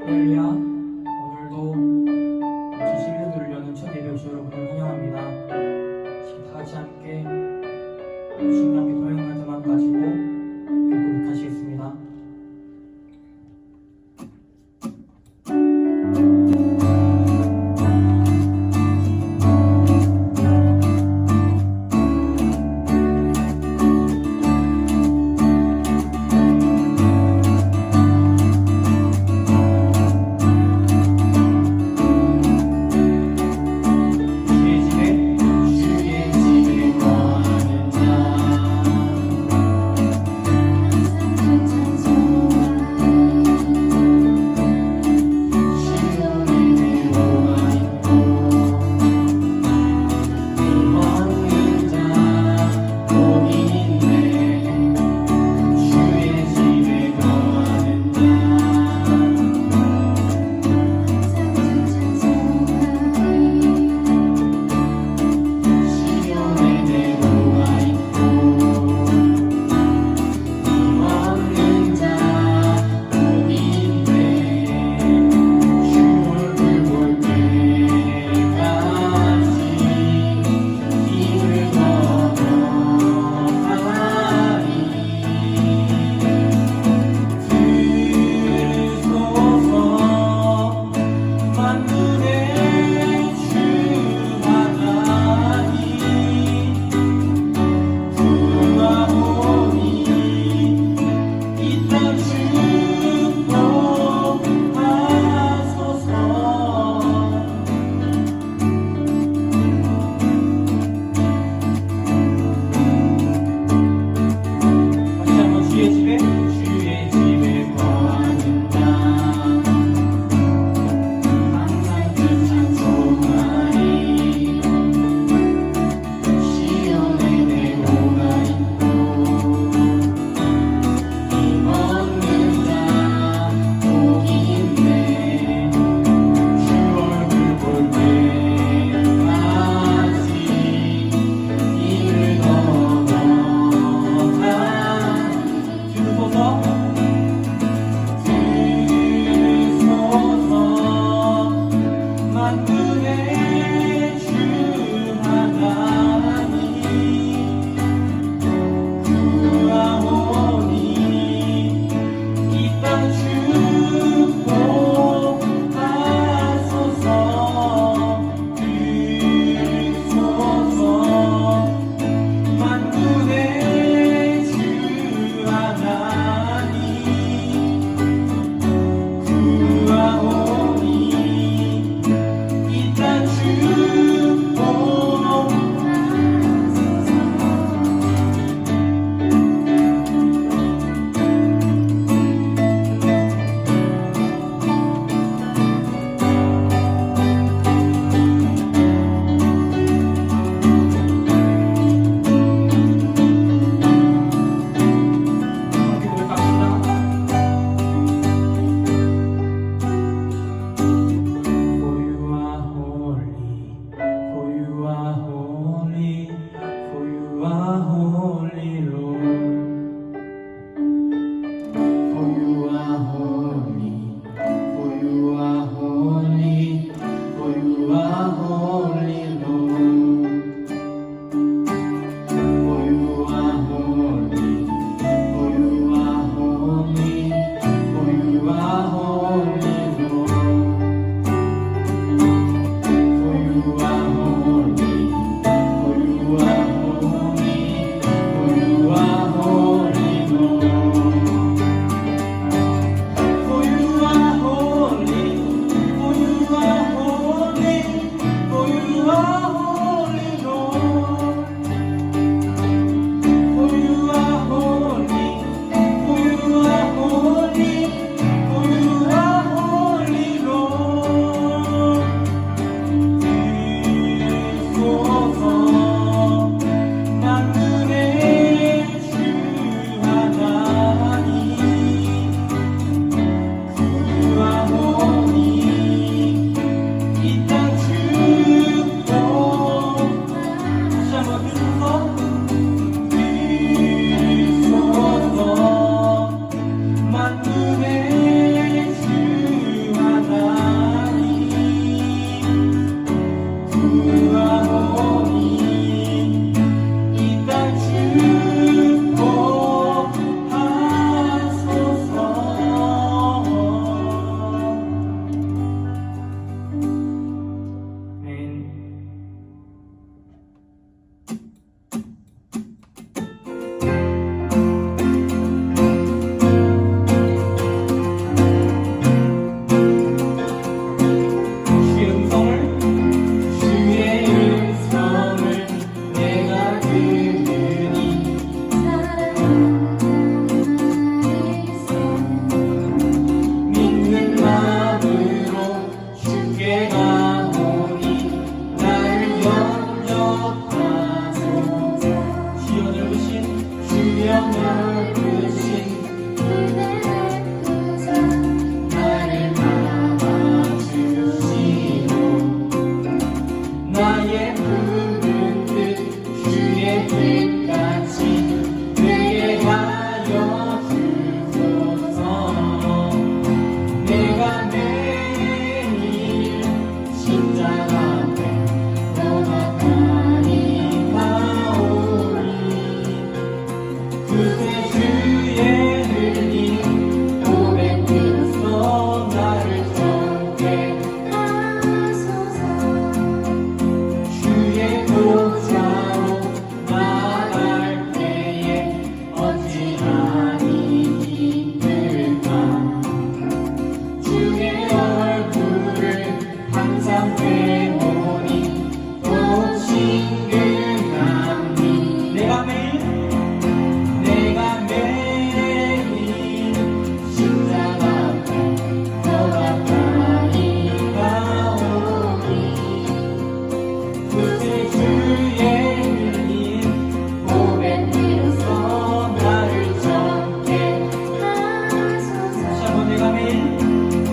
할렐루야. 오늘도 2011년도를 여는 첫 예배 오신 여러분을 환영합니다. 지금 다 같이 함께 신명기 동행 가져만 가지고 고백하시겠습니다.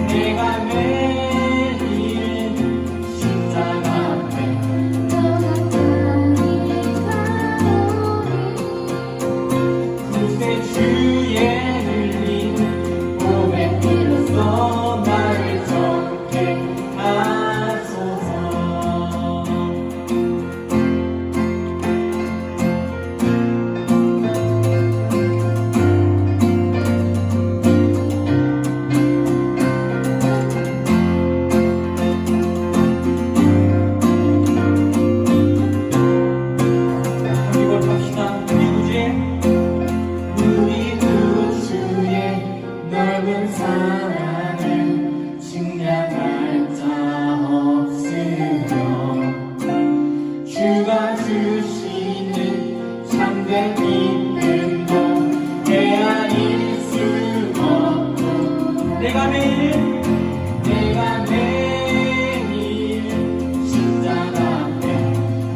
내가 매일 십자가 앞에 그새 주의 흘린 몸의 피로써 나를 정케 하소서. 우리 구주의 넓은 사랑을 증량할 자 없으며 주가 주시는 참된 기쁨도 헤아릴 수 없고 내가 매일 십자가 앞에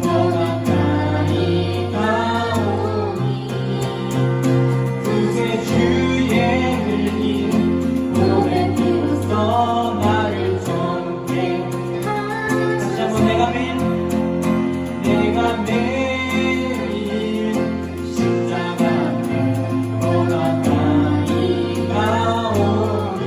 더 가까이 가오니 그새 주의 흘린 몸의 피로써 나를 정케 다시 한번 내가 매일 십자가 앞에 더 가까이 가오니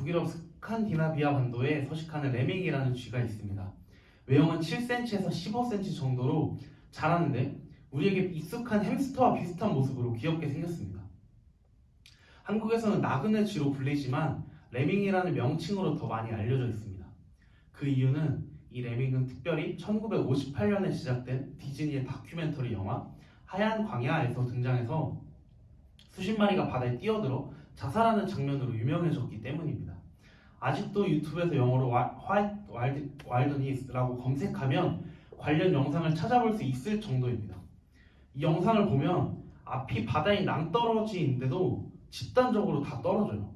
북유럽 스칸디나비아 반도에 서식하는 레밍이라는 쥐가 있습니다. 외형은 7cm에서 15cm 정도로 자라는데 우리에게 익숙한 햄스터와 비슷한 모습으로 귀엽게 생겼습니다. 한국에서는 나그네 쥐로 불리지만 레밍이라는 명칭으로 더 많이 알려져 있습니다. 그 이유는 이 레밍은 특별히 1958년에 시작된 디즈니의 다큐멘터리 영화 하얀 광야에서 등장해서 수십 마리가 바다에 뛰어들어 자살하는 장면으로 유명해졌기 때문입니다. 아직도 유튜브에서 영어로 화이트 와일드니스라고 검색하면 관련 영상을 찾아볼 수 있을 정도입니다. 이 영상을 보면 앞이 바다인 낭떠러지인데도 집단적으로 다 떨어져요.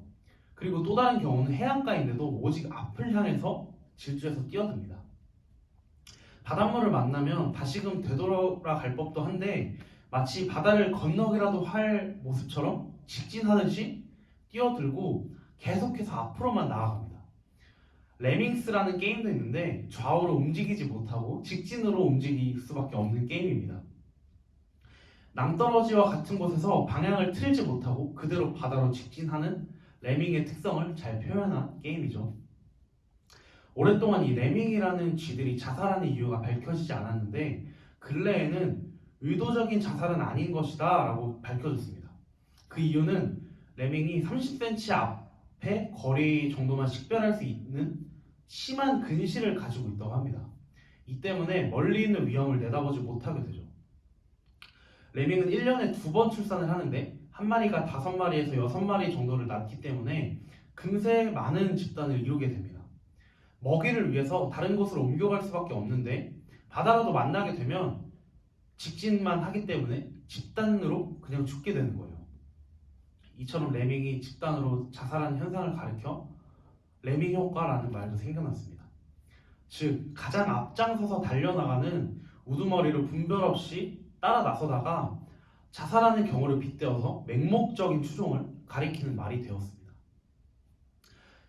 그리고 또 다른 경우는 해안가인데도 오직 앞을 향해서 질주해서 뛰어듭니다. 바닷물을 만나면 다시금 되돌아갈 법도 한데 마치 바다를 건너기라도 할 모습처럼 직진하듯이 뛰어들고 계속해서 앞으로만 나아갑니다. 레밍스라는 게임도 있는데 좌우로 움직이지 못하고 직진으로 움직일 수밖에 없는 게임입니다. 낭떠러지와 같은 곳에서 방향을 틀지 못하고 그대로 바다로 직진하는 레밍의 특성을 잘 표현한 게임이죠. 오랫동안 이 레밍이라는 쥐들이 자살하는 이유가 밝혀지지 않았는데 근래에는 의도적인 자살은 아닌 것이다 라고 밝혀졌습니다. 그 이유는 레밍이 30cm 앞에 거리 정도만 식별할 수 있는 심한 근시를 가지고 있다고 합니다. 이 때문에 멀리 있는 위험을 내다보지 못하게 되죠. 레밍은 1년에 2번 출산을 하는데 한 마리가 5마리에서 6마리 정도를 낳기 때문에 금세 많은 집단을 이루게 됩니다. 먹이를 위해서 다른 곳으로 옮겨갈 수밖에 없는데 바다라도 만나게 되면 직진만 하기 때문에 집단으로 그냥 죽게 되는 거예요. 이처럼 레밍이 집단으로 자살하는 현상을 가리켜 레밍 효과라는 말도 생겨났습니다. 즉 가장 앞장서서 달려나가는 우두머리를 분별 없이 따라 나서다가 자살하는 경우를 빗대어서 맹목적인 추종을 가리키는 말이 되었습니다.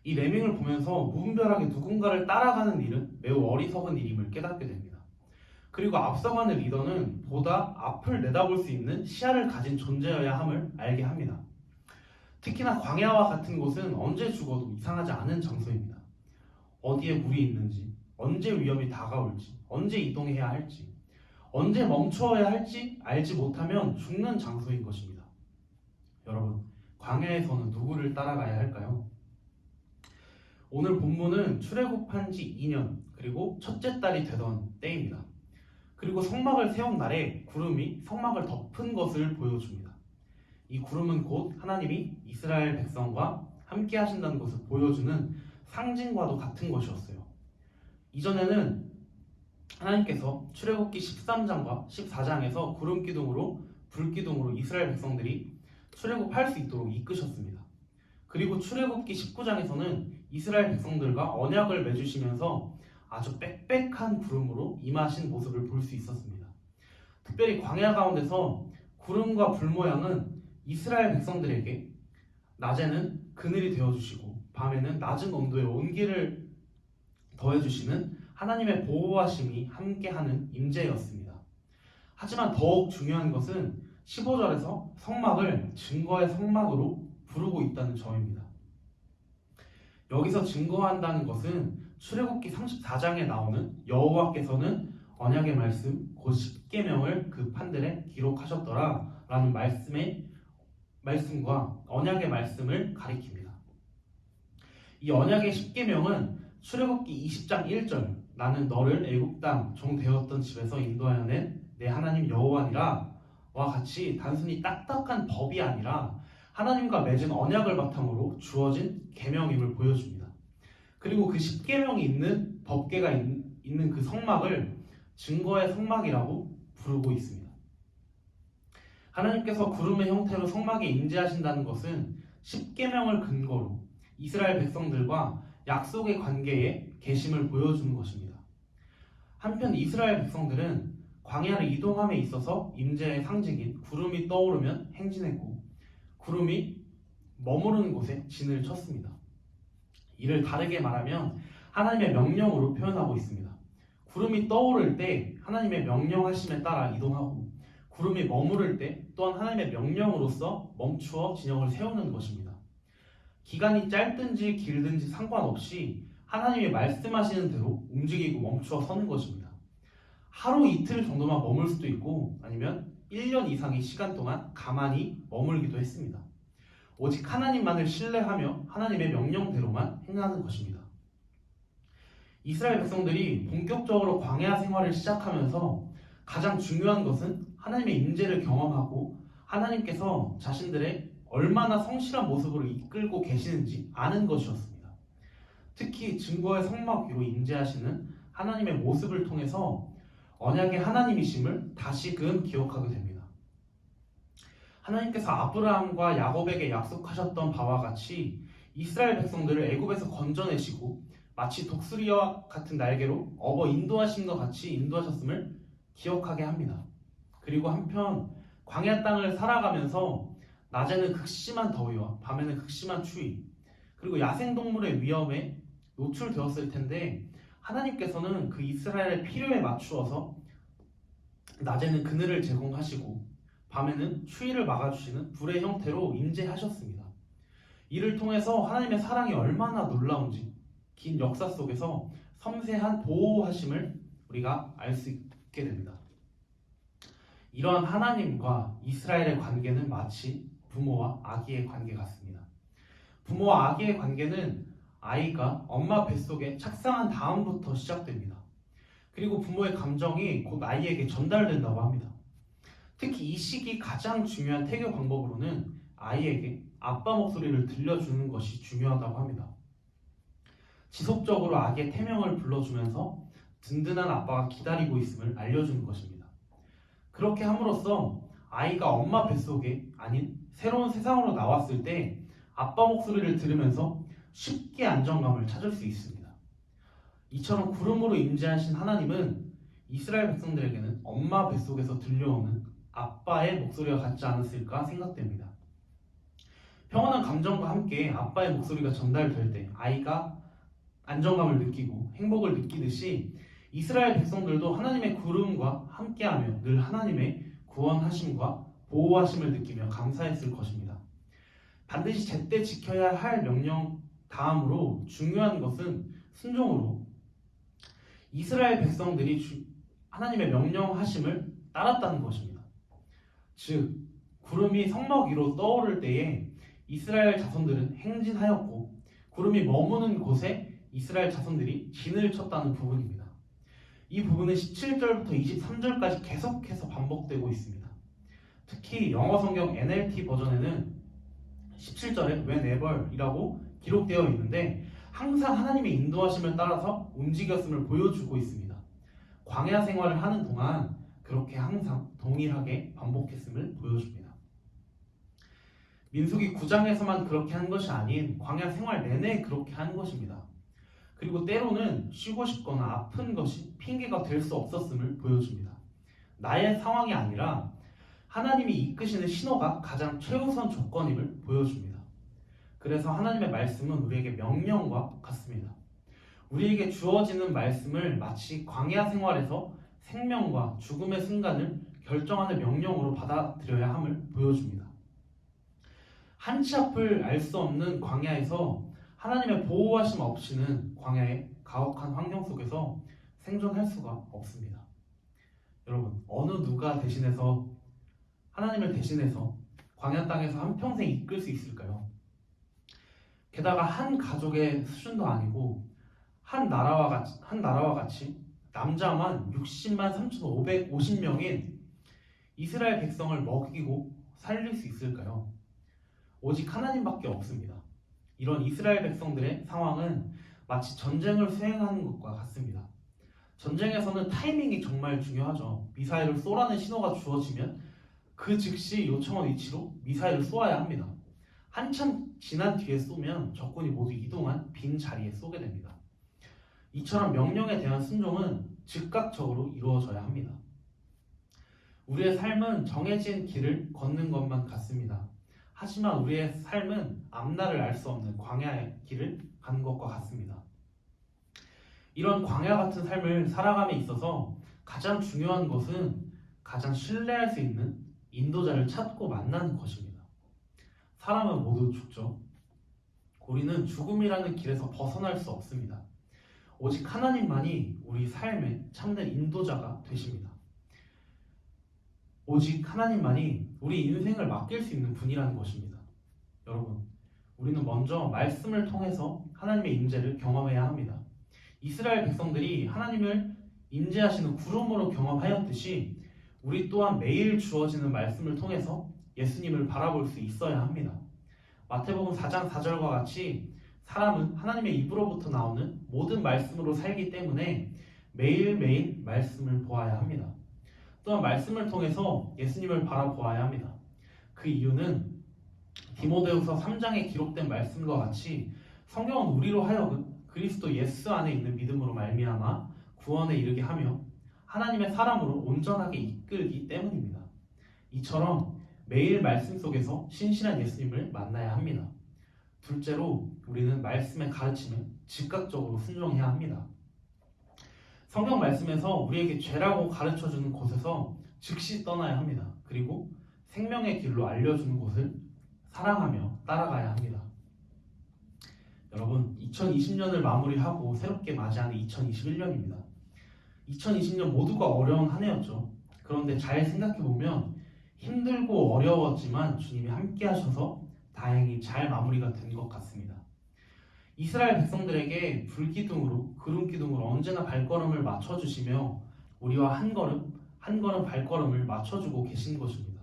이 레밍을 보면서 무분별하게 누군가를 따라가는 일은 매우 어리석은 일임을 깨닫게 됩니다. 그리고 앞서가는 리더는 보다 앞을 내다볼 수 있는 시야를 가진 존재여야 함을 알게 합니다. 특히나 광야와 같은 곳은 언제 죽어도 이상하지 않은 장소입니다. 어디에 물이 있는지, 언제 위험이 다가올지, 언제 이동해야 할지, 언제 멈춰야 할지 알지 못하면 죽는 장소인 것입니다. 여러분, 광야에서는 누구를 따라가야 할까요? 오늘 본문은 출애굽한 지 2년 그리고 첫째 달이 되던 때입니다. 그리고 성막을 세운 날에 구름이 성막을 덮은 것을 보여줍니다. 이 구름은 곧 하나님이 이스라엘 백성과 함께 하신다는 것을 보여주는 상징과도 같은 것이었어요. 이전에는 하나님께서 출애굽기 13장과 14장에서 구름 기둥으로 불 기둥으로 이스라엘 백성들이 출애굽할 수 있도록 이끄셨습니다. 그리고 출애굽기 19장에서는 이스라엘 백성들과 언약을 맺으시면서 아주 빽빽한 구름으로 임하신 모습을 볼 수 있었습니다. 특별히 광야 가운데서 구름과 불 모양은 이스라엘 백성들에게 낮에는 그늘이 되어주시고 밤에는 낮은 온도의 온기를 더해주시는 하나님의 보호하심이 함께하는 임재였습니다. 하지만 더욱 중요한 것은 15절에서 성막을 증거의 성막으로 부르고 있다는 점입니다. 여기서 증거한다는 것은 출애굽기 34장에 나오는 여호와께서는 언약의 말씀 곧 십계명을 그 판들에 기록하셨더라 라는 말씀과 언약의 말씀을 가리킵니다. 이 언약의 십계명은 출애굽기 20장 1절 나는 너를 애굽 땅 종 되었던 집에서 인도하여 낸 내 하나님 여호와니라 와 같이 단순히 딱딱한 법이 아니라 하나님과 맺은 언약을 바탕으로 주어진 계명임을 보여줍니다. 그리고 그 십계명이 있는 법궤가 있는 그 성막을 증거의 성막이라고 부르고 있습니다. 하나님께서 구름의 형태로 성막에 임재하신다는 것은 십계명을 근거로 이스라엘 백성들과 약속의 관계에 계심을 보여주는 것입니다. 한편 이스라엘 백성들은 광야를 이동함에 있어서 임재의 상징인 구름이 떠오르면 행진했고 구름이 머무르는 곳에 진을 쳤습니다. 이를 다르게 말하면 하나님의 명령으로 표현하고 있습니다. 구름이 떠오를 때 하나님의 명령하심에 따라 이동하고 구름이 머무를 때 또한 하나님의 명령으로서 멈추어 진영을 세우는 것입니다. 기간이 짧든지 길든지 상관없이 하나님이 말씀하시는 대로 움직이고 멈추어 서는 것입니다. 하루 이틀 정도만 머물 수도 있고 아니면 1년 이상의 시간 동안 가만히 머물기도 했습니다. 오직 하나님만을 신뢰하며 하나님의 명령대로만 행하는 것입니다. 이스라엘 백성들이 본격적으로 광야 생활을 시작하면서 가장 중요한 것은 하나님의 임재를 경험하고 하나님께서 자신들의 얼마나 성실한 모습으로 이끌고 계시는지 아는 것이었습니다. 특히 증거의 성막 위로 임재하시는 하나님의 모습을 통해서 언약의 하나님이심을 다시금 기억하게 됩니다. 하나님께서 아브라함과 야곱에게 약속하셨던 바와 같이 이스라엘 백성들을 애굽에서 건져내시고 마치 독수리와 같은 날개로 업어 인도하심과 같이 인도하셨음을 기억하게 합니다. 그리고 한편 광야 땅을 살아가면서 낮에는 극심한 더위와 밤에는 극심한 추위 그리고 야생동물의 위험에 노출되었을 텐데 하나님께서는 그 이스라엘의 필요에 맞추어서 낮에는 그늘을 제공하시고 밤에는 추위를 막아주시는 불의 형태로 임재하셨습니다. 이를 통해서 하나님의 사랑이 얼마나 놀라운지 긴 역사 속에서 섬세한 보호하심을 우리가 알 수 있게 됩니다. 이러한 하나님과 이스라엘의 관계는 마치 부모와 아기의 관계 같습니다. 부모와 아기의 관계는 아이가 엄마 뱃속에 착상한 다음부터 시작됩니다. 그리고 부모의 감정이 곧 아이에게 전달된다고 합니다. 특히 이 시기 가장 중요한 태교 방법으로는 아이에게 아빠 목소리를 들려주는 것이 중요하다고 합니다. 지속적으로 아기의 태명을 불러주면서 든든한 아빠가 기다리고 있음을 알려주는 것입니다. 그렇게 함으로써 아이가 엄마 뱃속에 아닌 새로운 세상으로 나왔을 때 아빠 목소리를 들으면서 쉽게 안정감을 찾을 수 있습니다. 이처럼 구름으로 임재하신 하나님은 이스라엘 백성들에게는 엄마 뱃속에서 들려오는 아빠의 목소리가 같지 않았을까 생각됩니다. 평온한 감정과 함께 아빠의 목소리가 전달될 때 아이가 안정감을 느끼고 행복을 느끼듯이 이스라엘 백성들도 하나님의 구름과 함께하며 늘 하나님의 구원하심과 보호하심을 느끼며 감사했을 것입니다. 반드시 제때 지켜야 할 명령 다음으로 중요한 것은 순종으로 이스라엘 백성들이 하나님의 명령하심을 따랐다는 것입니다. 즉 구름이 성막 위로 떠오를 때에 이스라엘 자손들은 행진하였고 구름이 머무는 곳에 이스라엘 자손들이 진을 쳤다는 부분입니다. 이 부분은 17절부터 23절까지 계속해서 반복되고 있습니다. 특히 영어 성경 NLT 버전에는 17절에 whenever이라고 기록되어 있는데 항상 하나님의 인도하심을 따라서 움직였음을 보여주고 있습니다. 광야 생활을 하는 동안 그렇게 항상 동일하게 반복했음을 보여줍니다. 민수기 9장에서만 그렇게 한 것이 아닌 광야 생활 내내 그렇게 하는 것입니다. 그리고 때로는 쉬고 싶거나 아픈 것이 핑계가 될 수 없었음을 보여줍니다. 나의 상황이 아니라 하나님이 이끄시는 신호가 가장 최우선 조건임을 보여줍니다. 그래서 하나님의 말씀은 우리에게 명령과 같습니다. 우리에게 주어지는 말씀을 마치 광야 생활에서 생명과 죽음의 순간을 결정하는 명령으로 받아들여야 함을 보여줍니다. 한치 앞을 알 수 없는 광야에서 하나님의 보호하심 없이는 광야의 가혹한 환경 속에서 생존할 수가 없습니다. 여러분, 어느 누가 대신해서 하나님을 대신해서 광야 땅에서 한평생 이끌 수 있을까요? 게다가 한 가족의 수준도 아니고 한 나라와 같이 남자만 60만 3,550명인 이스라엘 백성을 먹이고 살릴 수 있을까요? 오직 하나님밖에 없습니다. 이런 이스라엘 백성들의 상황은 마치 전쟁을 수행하는 것과 같습니다. 전쟁에서는 타이밍이 정말 중요하죠. 미사일을 쏘라는 신호가 주어지면 그 즉시 요청한 위치로 미사일을 쏘아야 합니다. 한참 지난 뒤에 쏘면 적군이 모두 이동한 빈 자리에 쏘게 됩니다. 이처럼 명령에 대한 순종은 즉각적으로 이루어져야 합니다. 우리의 삶은 정해진 길을 걷는 것만 같습니다. 하지만 우리의 삶은 앞날을 알 수 없는 광야의 길을 가는 것과 같습니다. 이런 광야 같은 삶을 살아감에 있어서 가장 중요한 것은 가장 신뢰할 수 있는 인도자를 찾고 만나는 것입니다. 사람은 모두 죽죠. 우리는 죽음이라는 길에서 벗어날 수 없습니다. 오직 하나님만이 우리 삶의 참된 인도자가 되십니다. 오직 하나님만이 우리 인생을 맡길 수 있는 분이라는 것입니다. 여러분, 우리는 먼저 말씀을 통해서 하나님의 임재를 경험해야 합니다. 이스라엘 백성들이 하나님을 임재하시는 구름으로 경험하였듯이 우리 또한 매일 주어지는 말씀을 통해서 예수님을 바라볼 수 있어야 합니다. 마태복음 4장 4절과 같이 사람은 하나님의 입으로부터 나오는 모든 말씀으로 살기 때문에 매일매일 말씀을 보아야 합니다. 또한 말씀을 통해서 예수님을 바라보아야 합니다. 그 이유는 디모데후서 3장에 기록된 말씀과 같이 성경은 우리로 하여금 그리스도 예수 안에 있는 믿음으로 말미암아 구원에 이르게 하며 하나님의 사람으로 온전하게 이끌기 때문입니다. 이처럼 매일 말씀 속에서 신실한 예수님을 만나야 합니다. 둘째로 우리는 말씀의 가르침에 즉각적으로 순종해야 합니다. 성경 말씀에서 우리에게 죄라고 가르쳐주는 곳에서 즉시 떠나야 합니다. 그리고 생명의 길로 알려주는 곳을 사랑하며 따라가야 합니다. 여러분, 2020년을 마무리하고 새롭게 맞이하는 2021년입니다. 2020년 모두가 어려운 한 해였죠. 그런데 잘 생각해보면 힘들고 어려웠지만 주님이 함께 하셔서 다행히 잘 마무리가 된 것 같습니다. 이스라엘 백성들에게 불기둥으로 구름기둥으로 언제나 발걸음을 맞춰주시며 우리와 한 걸음 한 걸음 발걸음을 맞춰주고 계신 것입니다.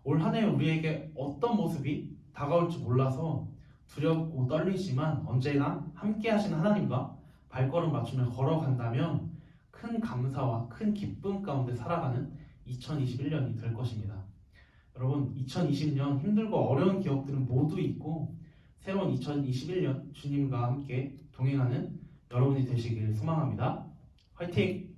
올 한 해 우리에게 어떤 모습이 다가올지 몰라서 두렵고 떨리지만 언제나 함께 하신 하나님과 발걸음 맞추며 걸어간다면 큰 감사와 큰 기쁨 가운데 살아가는 2021년이 될 것입니다. 여러분, 2020년 힘들고 어려운 기억들은 모두 있고 새로운 2021년 주님과 함께 동행하는 여러분이 되시길 소망합니다. 화이팅!